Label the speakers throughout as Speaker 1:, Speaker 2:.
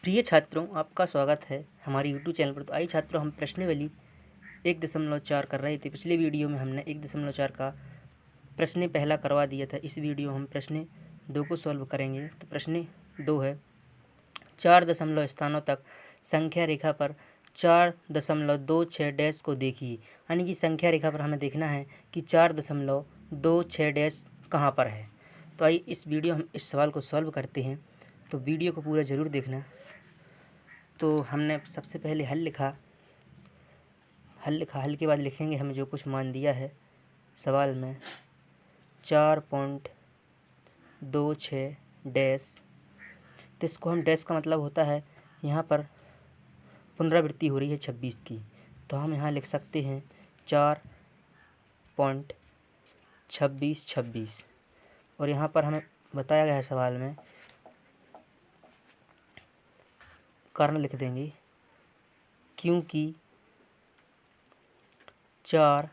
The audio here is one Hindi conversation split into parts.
Speaker 1: प्रिय छात्रों, आपका स्वागत है हमारे यूट्यूब चैनल पर। तो आइए छात्रों, हम प्रश्नावली 1.4 कर रहे थे। पिछले वीडियो में हमने 1.4 का प्रश्न पहला करवा दिया था। इस वीडियो हम प्रश्न 2 को सॉल्व करेंगे। तो प्रश्न 2 है, 4 दशमलव स्थानों तक संख्या रेखा पर 4.26 डैश को देखिए। यानी कि संख्या रेखा पर हमें देखना है कि 4.26 डैश कहाँ पर है। तो आइए इस वीडियो हम इस सवाल को सॉल्व करते हैं। तो वीडियो को पूरा ज़रूर देखना। तो हमने सबसे पहले हल लिखा। हल के बाद लिखेंगे हमें जो कुछ मान दिया है सवाल में 4.26 डैश। तो इसको हम डैश का मतलब होता है यहाँ पर पुनरावृत्ति हो रही है 26 की। तो हम यहाँ लिख सकते हैं 4.26 और यहाँ पर हमें बताया गया है सवाल में कारण लिख देंगे, क्योंकि 4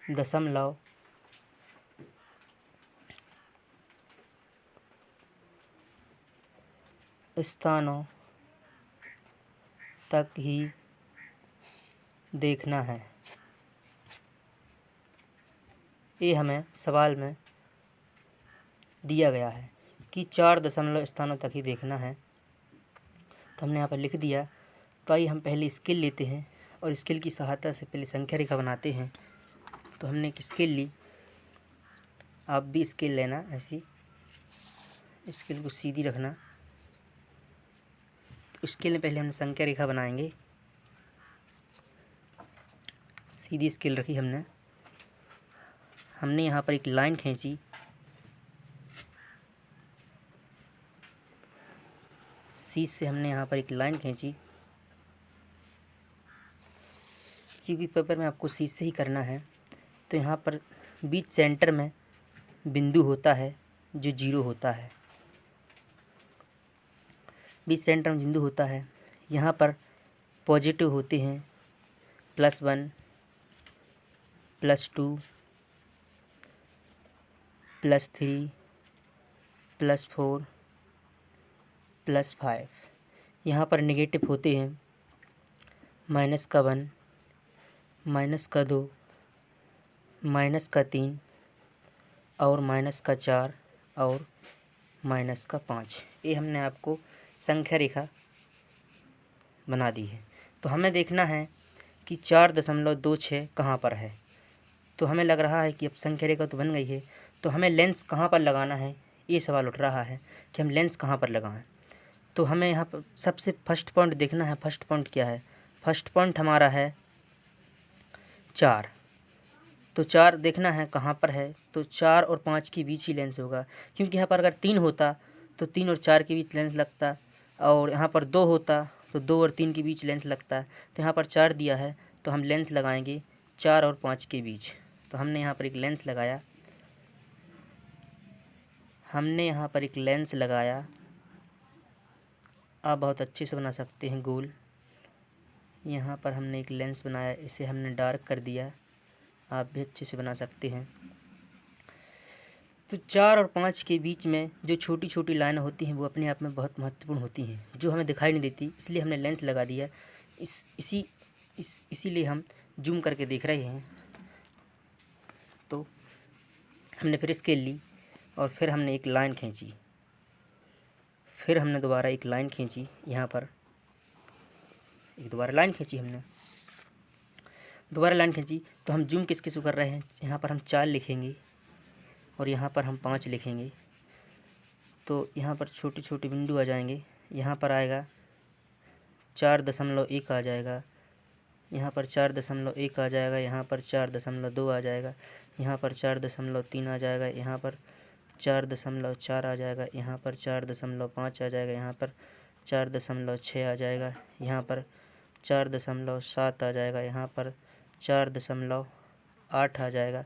Speaker 1: दशमलव स्थानों तक ही देखना है। ये हमें सवाल में दिया गया है कि 4 दशमलव स्थानों तक ही देखना है। तो हमने यहाँ पर लिख दिया। तो आइए हम पहले स्केल लेते हैं और स्केल की सहायता से पहले संख्या रेखा बनाते हैं। तो हमने एक स्केल ली, आप भी स्केल लेना। ऐसी स्केल को सीधी रखना। तो स्केल में पहले हम संख्या रेखा बनाएंगे। सीधी स्केल रखी हमने यहाँ पर एक लाइन खींची। सी से हमने यहाँ पर एक लाइन खींची, क्योंकि पेपर में आपको सी से ही करना है। तो यहाँ पर बीच सेंटर में बिंदु होता है जो 0 होता है। बीच सेंटर में बिंदु होता है। यहाँ पर पॉजिटिव होते हैं +1 +2 +3 +4 +5। यहाँ पर नेगेटिव होते हैं -1 -2 -3 और -4 और -5। ये हमने आपको संख्या रेखा बना दी है। तो हमें देखना है कि 4.26 कहाँ पर है। तो हमें लग रहा है कि अब संख्या रेखा तो बन गई है, तो हमें लेंस कहाँ पर लगाना है, ये सवाल उठ रहा है कि हम लेंस कहाँ पर लगाएं। तो हमें यहाँ पर सबसे फर्स्ट पॉइंट देखना है। फर्स्ट पॉइंट क्या है? फर्स्ट पॉइंट हमारा है 4। तो 4 देखना है कहाँ पर है। तो 4 और 5 के बीच ही लेंस होगा, क्योंकि यहाँ पर अगर 3 होता तो 3 और 4 के बीच लेंस लगता, और यहाँ पर 2 होता तो 2 और 3 के बीच लेंस लगता। तो यहाँ पर 4 दिया है, तो हम लेंस लगाएंगे 4 और 5 के बीच। तो हमने यहाँ पर एक लेंस लगाया। आप बहुत अच्छे से बना सकते हैं गोल। यहाँ पर हमने एक लेंस बनाया, इसे हमने डार्क कर दिया। आप भी अच्छे से बना सकते हैं। तो 4 और 5 के बीच में जो छोटी छोटी लाइन होती हैं वो अपने आप में बहुत महत्वपूर्ण होती हैं, जो हमें दिखाई नहीं देती, इसलिए हमने लेंस लगा दिया। इसीलिए हम जूम करके देख रहे हैं। तो हमने फिर स्केल ली और फिर हमने एक लाइन खींची। फिर हमने दोबारा एक लाइन खींची। यहाँ पर दोबारा लाइन खींची। तो हम जूम किस कर रहे हैं? यहाँ पर हम 4 लिखेंगे और यहाँ पर हम 5 लिखेंगे। तो यहाँ पर छोटे छोटे बिंदु आ जाएंगे। यहाँ पर आएगा 4.1 आ जाएगा, यहाँ पर 4.1 आ जाएगा, यहाँ पर 4.2 आ जाएगा, यहाँ पर 4.3 आ जाएगा, यहाँ पर 4.4 आ जाएगा, यहाँ पर 4.5 आ जाएगा, यहाँ पर 4.6 आ जाएगा, यहाँ पर 4.7 आ जाएगा, यहाँ पर 4.8 आ जाएगा,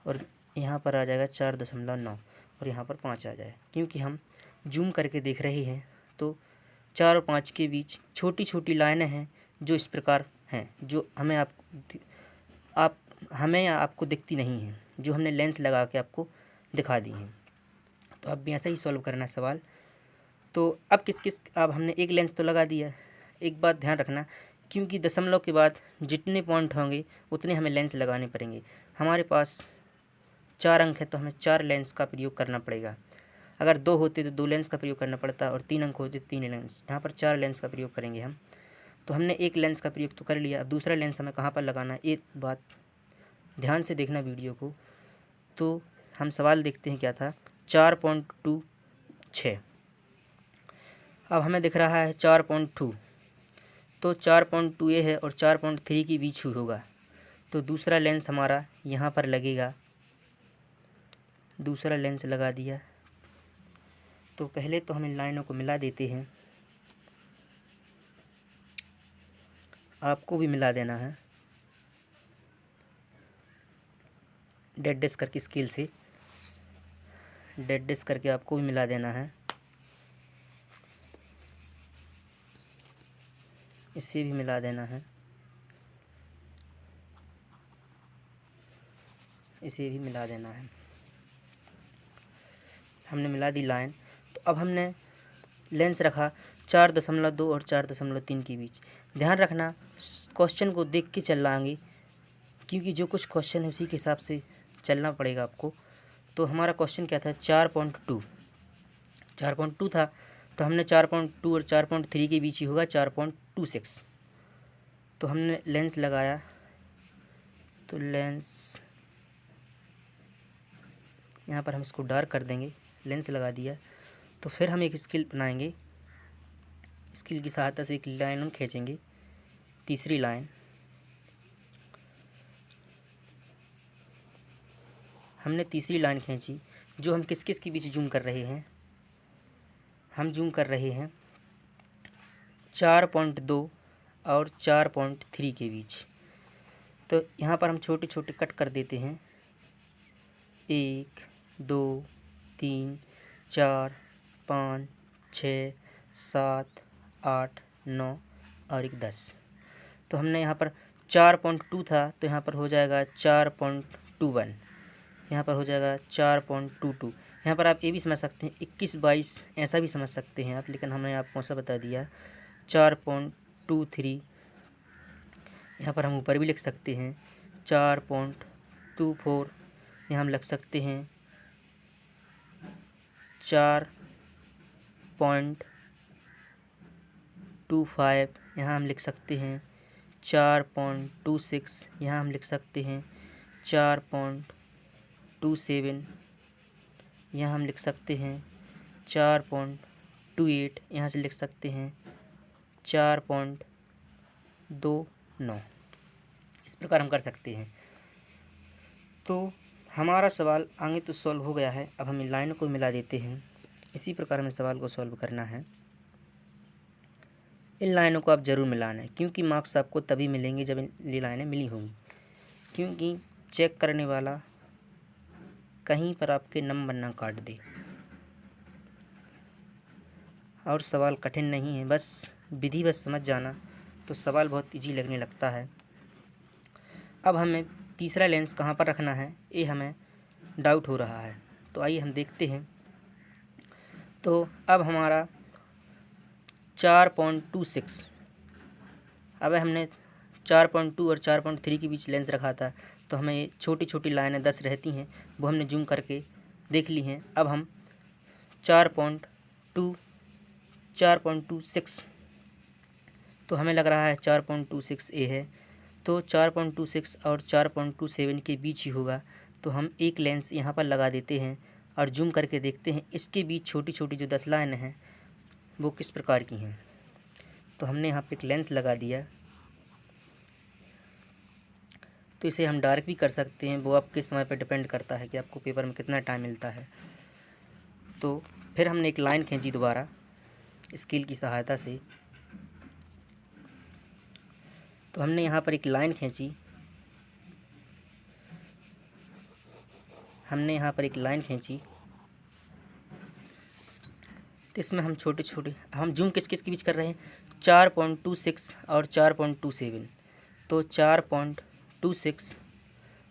Speaker 1: और यहाँ पर आ जाएगा 4.9 और यहाँ पर 5 आ जाएगा। क्योंकि हम जूम करके देख रहे हैं, तो 4 और 5 के बीच छोटी छोटी लाइनें हैं जो इस प्रकार हैं, जो हमें आपको दिखती नहीं हैं, जो हमने लेंस लगा के आपको दिखा दी हैं। तो अब भी ऐसा ही सॉल्व करना है सवाल। तो अब हमने एक लेंस तो लगा दिया। एक बात ध्यान रखना, क्योंकि दशमलव के बाद जितने पॉइंट होंगे उतने हमें लेंस लगाने पड़ेंगे। हमारे पास 4 अंक है तो हमें 4 लेंस का प्रयोग करना पड़ेगा। अगर 2 होते तो 2 लेंस का प्रयोग करना पड़ता, और 3 अंक होते 3 लेंस। यहाँ पर 4 लेंस का प्रयोग करेंगे हम। तो हमने एक लेंस का प्रयोग तो कर लिया। अब दूसरा लेंस हमें कहाँ पर लगाना है, एक बात ध्यान से देखना वीडियो को। तो हम सवाल देखते हैं क्या था, 4.26। अब हमें दिख रहा है 4.2, तो 4.2 ये है और 4.3 के बीच ही होगा। तो दूसरा लेंस हमारा यहाँ पर लगेगा। दूसरा लेंस लगा दिया। तो पहले तो हम इन लाइनों को मिला देते हैं, आपको भी मिला देना है डेड डेस करके, स्केल से डेड डेस करके आपको भी मिला देना है। इसे भी मिला देना है, इसे भी मिला देना है। हमने मिला दी लाइन। तो अब हमने लेंस रखा 4.2 और 4.3 के बीच। ध्यान रखना क्वेश्चन को देख के चलाएंगे, क्योंकि जो कुछ क्वेश्चन है उसी के हिसाब से चलना पड़ेगा आपको। तो हमारा क्वेश्चन क्या था, 4.2 था। तो हमने 4.2 और 4.3 के बीच ही होगा 4.26। तो हमने लेंस लगाया। तो लेंस यहाँ पर हम इसको डार्क कर देंगे, लेंस लगा दिया। तो फिर हम एक स्केल बनाएंगे। स्केल की सहायता से एक लाइन हम खींचेंगे, तीसरी लाइन। हमने तीसरी लाइन खींची। जो हम किस किस के बीच जूम कर रहे हैं, हम जूम कर रहे हैं 4.2 और 4.3 के बीच। तो यहाँ पर हम छोटे छोटे कट कर देते हैं, 1 2 3 4 5 6 7 8 9 और एक 10। तो हमने यहाँ पर 4.2 था तो यहाँ पर हो जाएगा 4.21। यहाँ पर हो जाएगा 4.22। यहाँ पर आप ये भी समझ सकते हैं 21-22 ऐसा भी समझ सकते हैं आप, लेकिन हमने आपको ऐसा बता दिया 4.23। यहाँ पर हम ऊपर भी लिख सकते हैं 4.24। यहाँ हम लिख सकते हैं 4.25। यहाँ हम लिख सकते हैं 4.26। यहाँ हम लिख सकते हैं 4.27। यहाँ हम लिख सकते हैं 4.28। यहाँ से लिख सकते हैं 4.29। इस प्रकार हम कर सकते हैं। तो हमारा सवाल आगे तो सॉल्व हो गया है। अब हम इन लाइनों को मिला देते हैं। इसी प्रकार हमें सवाल को सॉल्व करना है। इन लाइनों को आप ज़रूर मिलाना है, क्योंकि मार्क्स आपको तभी मिलेंगे जब ये लाइनें मिली होंगी। क्योंकि चेक करने वाला कहीं पर आपके नंबर ना काट दे। और सवाल कठिन नहीं है, बस विधि बस समझ जाना तो सवाल बहुत इजी लगने लगता है। अब हमें तीसरा लेंस कहाँ पर रखना है ये हमें डाउट हो रहा है। तो आइए हम देखते हैं। तो अब हमारा 4.26। अब हमने 4.2 और 4.3 के बीच लेंस रखा था। तो हमें ये छोटी छोटी लाइनें 10 रहती हैं, वो हमने जूम करके देख ली हैं। अब हम 4.26 तो हमें लग रहा है 4.26 ए है। तो 4.26 और 4.27 के बीच ही होगा। तो हम एक लेंस यहाँ पर लगा देते हैं और जूम करके देखते हैं इसके बीच छोटी छोटी जो 10 लाइनें हैं वो किस प्रकार की हैं। तो हमने यहाँ पे एक लेंस लगा दिया। तो इसे हम डार्क भी कर सकते हैं, वो आपके समय पर डिपेंड करता है कि आपको पेपर में कितना टाइम मिलता है। तो फिर हमने एक लाइन खींची दोबारा स्केल की सहायता से। तो हमने यहाँ पर एक लाइन खींची। तो इसमें हम छोटे छोटे हम जूम किस किस के बीच कर रहे हैं, 4.26 और 4.27। तो 4.26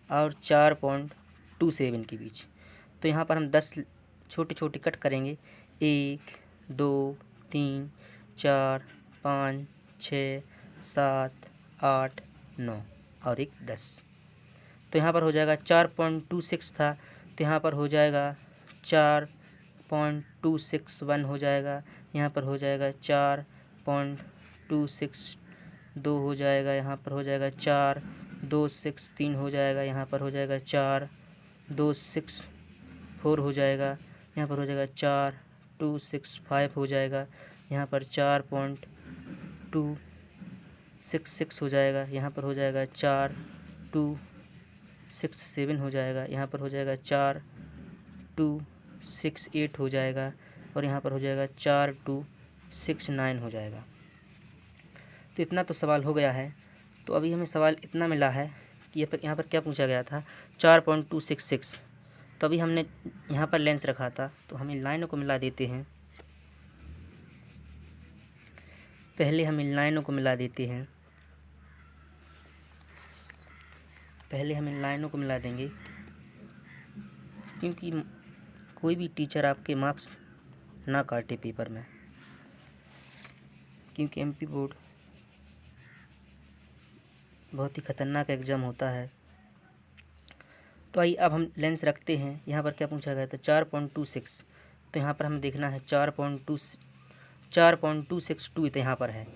Speaker 1: और 4.27 के बीच। तो यहाँ पर हम 10 छोटे छोटे कट करेंगे, 1 2 3 4 5 6 7 8 9 और एक 10। तो यहाँ पर हो जाएगा 4.26 था, तो यहाँ पर हो जाएगा 4.261 हो जाएगा। यहाँ पर हो जाएगा 4.262 हो जाएगा। यहाँ पर हो जाएगा 4.263 हो जाएगा। यहाँ पर हो जाएगा 4.264 हो जाएगा। यहाँ पर हो जाएगा 4.265 हो जाएगा। यहाँ पर 4.266 हो जाएगा। यहाँ पर हो जाएगा 4.267 हो जाएगा। यहाँ पर हो जाएगा 4.268 हो जाएगा। और यहाँ पर हो जाएगा 4.269 हो जाएगा। तो इतना तो सवाल हो गया है। तो अभी हमें सवाल इतना मिला है कि यहाँ पर क्या पूछा गया था, 4.266। तो अभी हमने यहाँ पर लेंस रखा था, तो हम इन लाइनों को मिला देते हैं। पहले हम इन लाइनों को मिला देते हैं। पहले हम इन लाइनों को मिला देंगे, क्योंकि कोई भी टीचर आपके मार्क्स ना काटे पेपर में, क्योंकि एमपी बोर्ड बहुत ही ख़तरनाक एग्ज़ाम होता है। तो आइए अब हम लेंस रखते हैं। यहाँ पर क्या पूछा गया था, 4.26। तो यहाँ पर हमें देखना है 4.262 तो यहाँ पर है।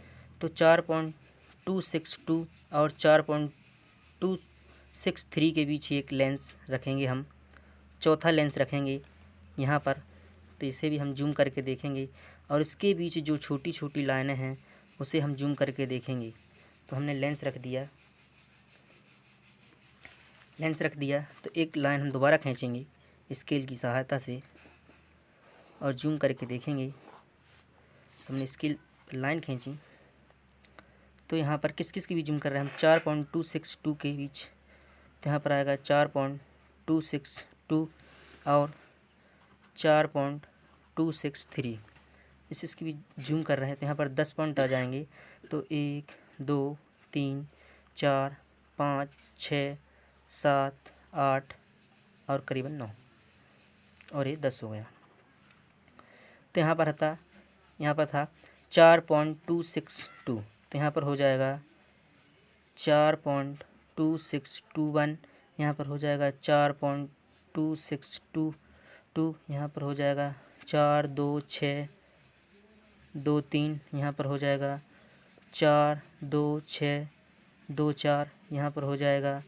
Speaker 1: तो 4.262 और 4.263 के बीच एक लेंस रखेंगे हम, चौथा लेंस रखेंगे यहाँ पर। तो इसे भी हम जूम करके देखेंगे, और इसके बीच जो छोटी छोटी लाइनें हैं उसे हम जूम करके देखेंगे। तो हमने लेंस रख दिया। तो एक लाइन हम दोबारा खींचेंगे स्केल की सहायता से और जूम करके देखेंगे। हमने स्केल लाइन खींची, तो यहाँ पर किस किस की भी जूम कर रहे हैं हम, 4.262 के बीच। तो यहाँ पर आएगा 4.262 और 4.263, इसकी भी जूम कर रहे हैं। तो यहाँ पर 10 पॉइंट आ जाएंगे। तो 1 2 3 4 5 6 7 8 और करीबन 9 और ये 10 हो गया। तो यहाँ पर था 4.262। तो यहाँ पर हो जाएगा 4.2621। यहाँ पर हो जाएगा 4.2622। यहाँ पर हो जाएगा 42623। यहाँ पर हो जाएगा 42624। यहाँ पर हो जाएगा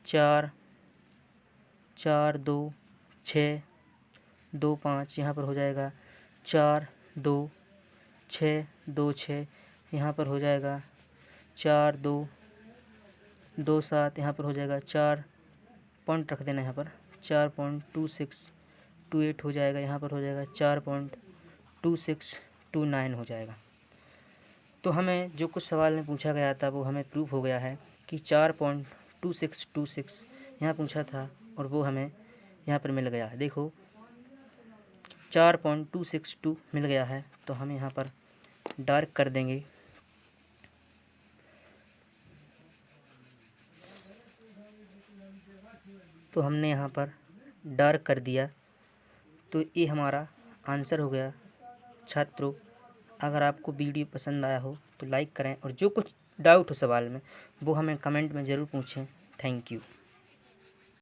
Speaker 1: 44625। यहाँ पर हो जाएगा 42626। यहाँ पर हो जाएगा 4227। यहाँ पर हो जाएगा 4 पॉइंट रख देना। यहाँ पर 4.2628 हो जाएगा। यहाँ पर हो जाएगा 4.2629 हो जाएगा। तो हमें जो कुछ सवाल में पूछा गया था वो हमें प्रूफ हो गया है कि 4.2626 यहाँ पूछा था, और वो हमें यहाँ पर मिल गया है। देखो 4.262 मिल गया है। तो हम यहाँ पर डार्क कर देंगे। तो हमने यहाँ पर डार्क कर दिया। तो ये हमारा आंसर हो गया। छात्रों, अगर आपको वीडियो पसंद आया हो तो लाइक करें, और जो कुछ डाउट हो सवाल में वो हमें कमेंट में ज़रूर पूछें। Thank you.